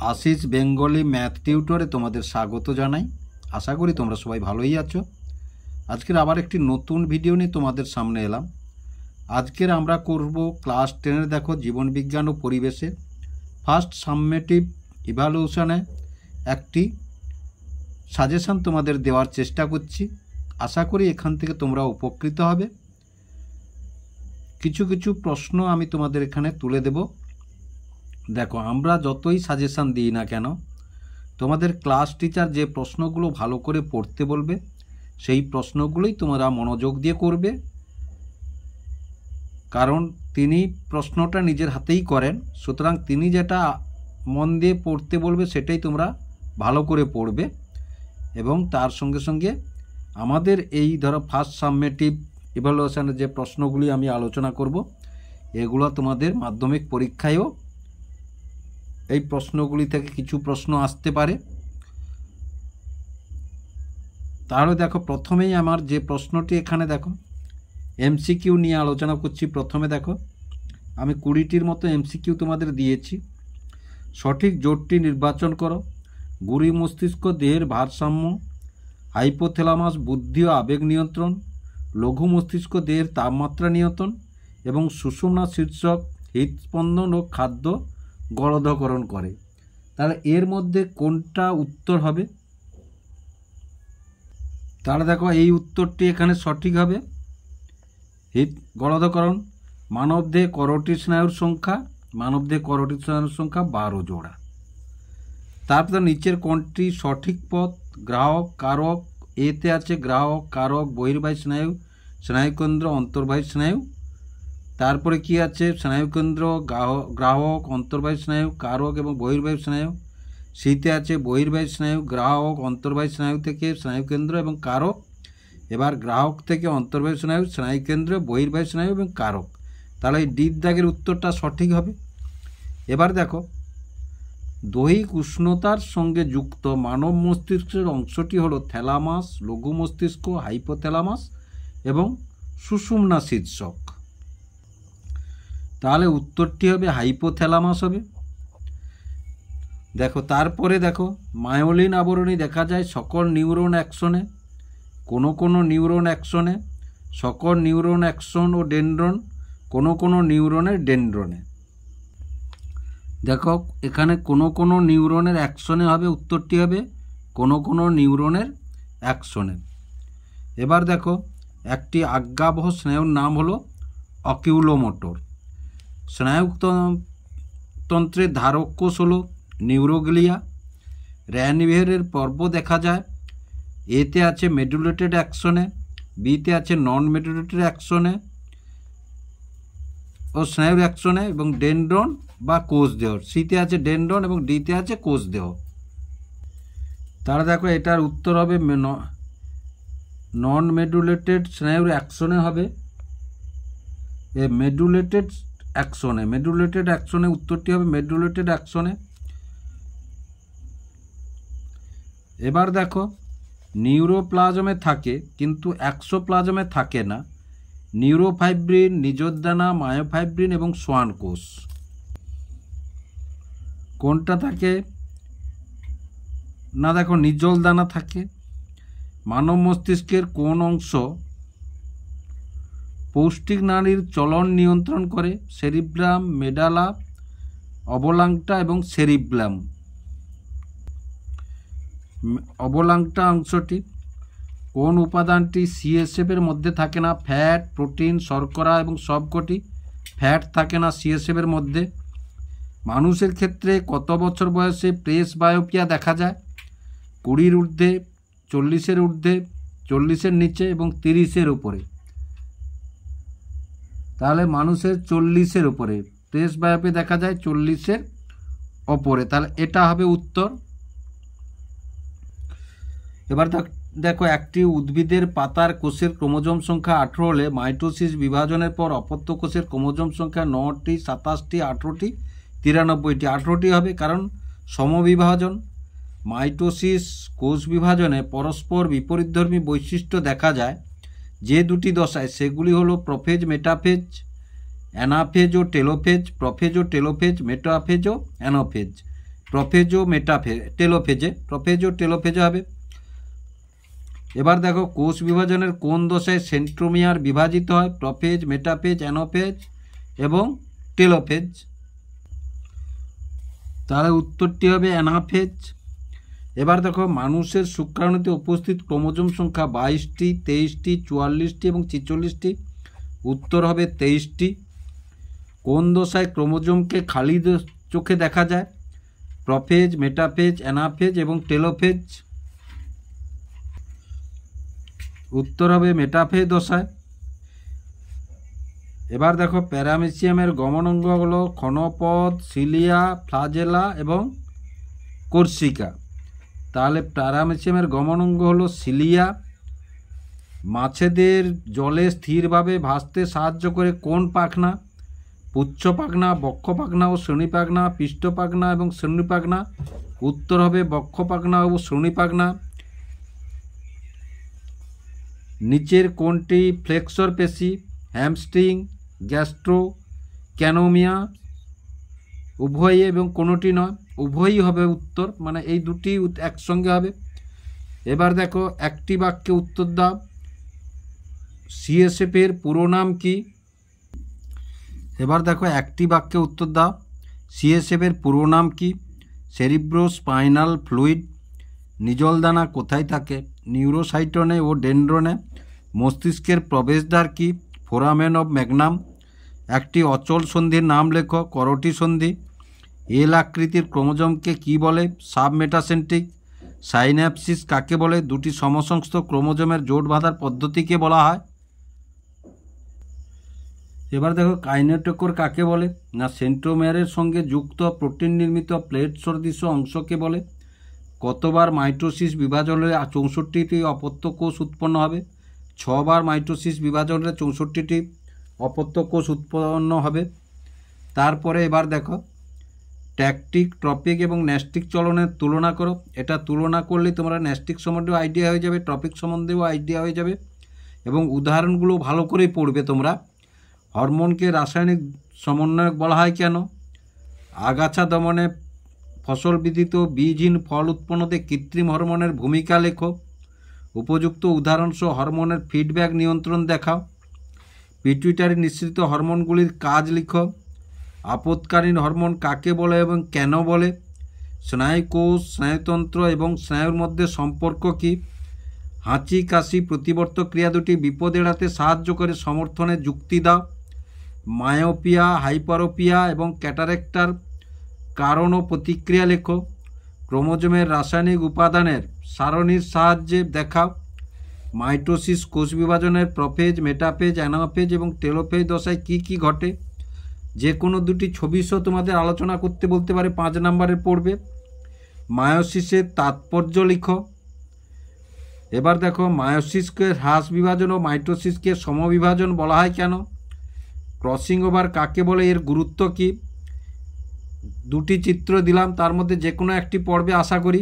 Ashis Bengali math টিউটরে তোমাদের স্বাগত জানাই। আশা করি তোমরা সবাই ভালোই আছো। আজকের আবার একটি নতুন ভিডিও নিয়ে তোমাদের সামনে এলাম। আজকের আমরা করব ক্লাস 10-এর দেখো জীবনবিজ্ঞান ও পরিবেশে ফার্স্ট সাবমেটিভ ইভ্যালুয়েশনে একটি সাজেশন তোমাদের দেওয়ার চেষ্টা করছি। আশা করি এখান থেকে তোমরা উপকৃত হবে। কিছু কিছু প্রশ্ন আমি তোমাদের এখানে তুলে দেব। দেখো, আমরা যতই সাজেশন দিই না কেন, তোমাদের ক্লাস টিচার যে প্রশ্নগুলো ভালো করে পড়তে বলবে সেই প্রশ্নগুলোই তোমরা মনোযোগ দিয়ে করবে, কারণ তিনি প্রশ্নটা নিজের হাতেই করেন। সুতরাং তিনি যেটা মন দিয়ে পড়তে বলবে সেটাই তোমরা ভালো করে পড়বে। এবং তার সঙ্গে সঙ্গে আমাদের এই ধরো ফার্স্ট সাবমেটিভ ইভ্যালুয়েশনের যে প্রশ্নগুলি আমি আলোচনা করব, এগুলো তোমাদের মাধ্যমিক পরীক্ষায়ও এই প্রশ্নগুলি থেকে কিছু প্রশ্ন আসতে পারে। তাহলে দেখো, প্রথমেই আমার যে প্রশ্নটি এখানে দেখো এমসিকিউ নিয়ে আলোচনা করছি। প্রথমে দেখো, আমি 20টির মতো এমসিকিউ তোমাদের দিয়েছি। সঠিক জোটটি নির্বাচন করো। গুড়ি মস্তিষ্ক দেহের ভারসাম্য, হাইপোথ্যালামাস বুদ্ধি ও আবেগ নিয়ন্ত্রণ, লঘু মস্তিষ্ক দেহের তাপমাত্রা নিয়ন্ত্রণ এবং সুষুম্না শীর্ষক হৃদস্পন্দন ও খাদ্য গলদকরণ করে। তাহলে এর মধ্যে কোনটা উত্তর হবে? তাহলে দেখো, এই উত্তরটি এখানে সঠিক হবে। হৃদ গলদকরণ। মানবদেহে করোটিড স্নায়ুর সংখ্যা 12 জোড়া। তারপর নিচের কোনটি সঠিক পথ? গ্রাহক কারক। এতে আছে গ্রাহক কারক বহির্বাহী স্নায়ু, স্নায়ুকেন্দ্র অন্তর্বাহী স্নায়ু। তারপরে কি আছে? স্নায়ুকেন্দ্র, গ্রাহক, অন্তর্বাহী স্নায়ু, কারক এবং বহির্বাহী স্নায়ু। সিতে আছে বহির্বাহী স্নায়ু, গ্রাহক, অন্তর্বাহী স্নায়ু থেকে স্নায়ুকেন্দ্র এবং কারক। এবার গ্রাহক থেকে অন্তর্বাহী স্নায়ু, স্নায়ুকেন্দ্র, বহির্বাহী স্নায়ু এবং কারক। তাহলে এই ডি দাগের উত্তরটা সঠিক হবে। এবার দেখো, দৈহিক উষ্ণতার সঙ্গে যুক্ত মানব মস্তিষ্কের অংশটি হলো থ্যালামাস, লঘু মস্তিষ্ক, হাইপোথ্যালামাস এবং সুষুম্না শীর্ষক। তাহলে উত্তরটি হবে হাইপোথ্যালামাস হবে। দেখো, তারপরে দেখো, মায়োলিন আবরণী দেখা যায় সকল নিউরন অ্যাকশনে, কোনো কোনো নিউরন অ্যাকশনে, সকল নিউরন অ্যাকশন ও ডেনড্রন, কোনো কোনো নিউরনের ডেনড্রনে। দেখো, এখানে কোনো কোনো নিউরনের অ্যাকশনে হবে, উত্তরটি হবে কোনো কোনো নিউরনের অ্যাকশনে। এবার দেখো, একটি আজ্ঞাবহ স্নায়ুর নাম হলো অকিউলোমোটর। স্নায়ুতন্ত্রের ধারক কোষ হলো নিউরোগ্লিয়া। র্যানভিয়ারের পর্ব দেখা যায়। এতে আছে মেডুলেটেড অ্যাকশনে, বিতে আছে নন মেডুলেটেড অ্যাকশনে ও স্নায়ুর অ্যাকশনে এবং ডেনড্রন বা কোষ দেহ। সিতে আছে ডেনড্রন এবং ডিতে আছে কোষ দেহ। তাহলে দেখো, এটার উত্তর হবে নন মেডুলেটেড স্নায়ুর অ্যাকশনে হবে। মেডুলেটেড অ্যাকশনে উত্তরটি হবে মেডুলেটেড অ্যাকশনে। এবার দেখো, নিউরোপ্লাজমে থাকে কিন্তু এক্সোপ্লাজমে থাকে না। নিউরোফাইব্রিন, নিজোদ্দানা, মায়োফাইব্রিন এবং সোয়ান কোষ। কোনটা থাকে না? দেখো, নিজল দানা থাকে। মানব মস্তিষ্কের কোন অংশ পৌষ্টিক নালীর চলন নিয়ন্ত্রণ করে? সেরিব্রাম, মেডালা, অবলাংটা এবং সেরিব্রাম। অবলাংটা অংশটি। কোন উপাদানটি সিএসএফ এর মধ্যে থাকে না? ফ্যাট, প্রোটিন, শর্করা এবং সবকটি। ফ্যাট থাকে না সিএসএফ এর মধ্যে। মানুষের ক্ষেত্রে কত বছর বয়সে প্রেস বায়োপিয়া দেখা যায়? 20-র ঊর্ধ্বে, 40-এর ঊর্ধ্বে, 40-এর নিচে এবং 30-এর উপরে। তাহলে মানুষের 40-এর উপরে প্রেস বায়োপিয়া দেখা যায়, 40-এর ওপরে। তাহলে এটা হবে উত্তর। এবার দেখো, একটি উদ্ভিদের পাতার কোষের ক্রোমোজোম সংখ্যা 18 হলে মাইটোসিস বিভাজনের পর অপত্য কোষের ক্রোমোজোম সংখ্যা 9টি, 27টি, 18টি, 93টি। 18টি হবে, কারণ সমবিভাজন। মাইটোসিস কোষ বিভাজনে পরস্পর বিপরীতধর্মী বৈশিষ্ট্য দেখা যায় যে দুটি দশায়, সেগুলি হলো প্রোফেজ, মেটাফেজ, অ্যানাফেজ ও টেলোফেজ। প্রোফেজ ও টেলোফেজ, মেটাফেজ ও অ্যানাফেজ। প্রোফেজ ও টেলোফেজে, প্রোফেজ ও টেলোফেজে হবে। এবার দেখো কোষ বিভাজনের কোন দশায় সেন্ট্রোমিয়ার বিভাজিত হয়? প্রোফেজ, মেটাফেজ, অ্যানাফেজ এবং টেলোফেজ। তাহলে উত্তরটি হবে অ্যানাফেজ। এবার দেখো মানুষের শুক্রাণুতে উপস্থিত ক্রোমোজোম সংখ্যা 22টি, 23টি, 44টি এবং 46টি। উত্তর হবে 23টি। কোন দশায় ক্রোমোজোমকে খালি চোখে দেখা যায়? প্রোফেজ, মেটাফেজ, অ্যানাফেজ এবং টেলোফেজ। উত্তর হবে মেটাফেজ দশায়। এবার দেখো প্যারামেসিয়ামের গমনাঙ্গ হলো ক্ষণপদ, সিলিয়া, ফ্লাজেলা এবং কোর্সিকা। তাহলে প্যারামেসিয়ামের গমনাঙ্গ হলো সিলিয়া। মাছেদের জলে স্থিরভাবে ভাসতে সাহায্য করে কোন পাখনা? পুচ্ছ পাখনা, বক্ষ পাখনা ও শ্রোণী পাখনা, পৃষ্ঠ পাখনা এবং শ্রোণী পাখনা। উত্তর হবে বক্ষ পাখনা ও শ্রোণী পাখনা। নিচের কোনটি ফ্লেক্সর পেশি? হ্যামস্ট্রিং, গ্যাস্ট্রো, ক্যানোমিয়া, উভয়ই এবং কোনোটি নয়, উভয়ই হবে উত্তর, মানে এই দুটি একসঙ্গে হবে। এবার দেখো একটি বাক্যে উত্তর দাও। সিএসএফ এর পুরো নাম কি? এবার দেখো একটি বাক্যে উত্তর দাও। সিএসএফ এর পুরো নাম কি? Cerebrospinal fluid. নিজলদানা কোথায় থাকে? নিউরোসাইটনে ও ডেনড্রনে। মস্তিষ্কের প্রবেশদ্বার কি? Foramen of Magnum. একটি অচল সন্ধির নাম লেখো। করটি সন্ধি। এল আকৃতির ক্রোমোজোমকে কি বলে? সাবমেটাসেন্ট্রিক। সাইন্যাপসিস কাকে বলে? দুটি সমসংস্থ ক্রোমোজোমের জোট বাঁধার পদ্ধতিকে বলা হয়। এবার দেখো কাইনেটোকোর কাকে বলে? না সেন্ট্রোমিয়ারের সঙ্গে যুক্ত প্রোটিন নির্মিত প্লেট সদৃশ অংশকে বলে। কতবার মাইটোসিস বিভাজন হলে 64টি অপত্য কোষ উৎপন্ন হবে? 6বার মাইটোসিস বিভাজন হলে 64টি অপত্য কোষ উৎপন্ন হবে। তারপরে এবার দেখো ট্যাকটিক, ট্রপিক এবং ন্যাস্টিক চলনের তুলনা করো। এটা তুলনা করলে তোমরা ন্যাস্টিক সম্বন্ধেও আইডিয়া হয়ে যাবে, ট্রপিক সম্বন্ধেও আইডিয়া হয়ে যাবে এবং উদাহরণগুলো ভালো করেই পড়বে তোমরা। হরমোনকে রাসায়নিক সমন্বয়ক বলা হয় কেন? আগাছা দমনে, ফসল বৃদ্ধিত, বীজহীন ফল উৎপন্নতে কৃত্রিম হরমোনের ভূমিকা লেখো। উপযুক্ত উদাহরণসহ হরমোনের ফিডব্যাক নিয়ন্ত্রণ দেখাও। পিটুইটারি নিঃসৃত হরমোনগুলির কাজ লিখো। আপৎকালীন হরমোন কাকে বলে এবং কেন বলে? স্নায়ুকোষ, স্নায়ুতন্ত্র এবং স্নায়ুর মধ্যে সম্পর্ক কী? হাঁচি, কাশি, প্রতিবর্তক ক্রিয়া দুটি বিপদ এড়াতে সাহায্য করে, সমর্থনের যুক্তি দাও। মায়োপিয়া, হাইপারোপিয়া এবং ক্যাটারেক্টার কারণ ও প্রতিক্রিয়া লেখো। ক্রোমোজোমের রাসায়নিক উপাদানের সারণীর সাহায্যে দেখাও। মাইটোসিস কোষ বিভাজনের প্রোফেজ, মেটাফেজ, অ্যানাফেজ এবং টেলোফেজ দশায় কী কী ঘটে? যে কোনো দুটি ছবি সহ তোমাদের আলোচনা করতে বলতে পারে, 5 নম্বরের পড়বে। মায়োসিসের তাৎপর্য লিখো। এবার দেখো মায়োসিসকে হ্রাস বিভাজন ও মাইটোসিসকে সমবিভাজন বলা হয় কেন? ক্রসিং ওভার কাকে বলে? এর গুরুত্ব কী? দুটি চিত্র দিলাম, তার মধ্যে যে কোনো একটি পড়বে আশা করি।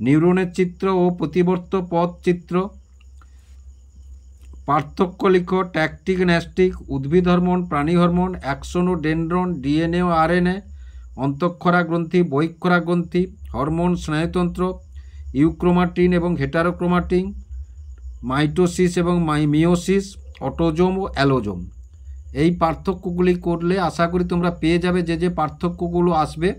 নিউরনের চিত্র ও প্রতিবর্ত পথ চিত্র। পার্থক্য লিখো। ট্যাকটিক, ন্যাস্টিক, উদ্ভিদ হরমোন, প্রাণী হরমোন, অ্যাক্সন ও ডেনড্রন, ডিএনএ ও আরএনএ, অন্তঃক্ষরা গ্রন্থি, বহিঃক্ষরা গ্রন্থি, হরমোন, স্নায়ুতন্ত্র, ইউক্রোমাটিন এবং হেটারোক্রোমাটিন, মাইটোসিস এবং মিওসিস, অটোজোম ও অ্যালোজোম। এই পার্থক্যগুলি করলে আশা করি তোমরা পেয়ে যাবে যে যে পার্থক্যগুলো আসবে।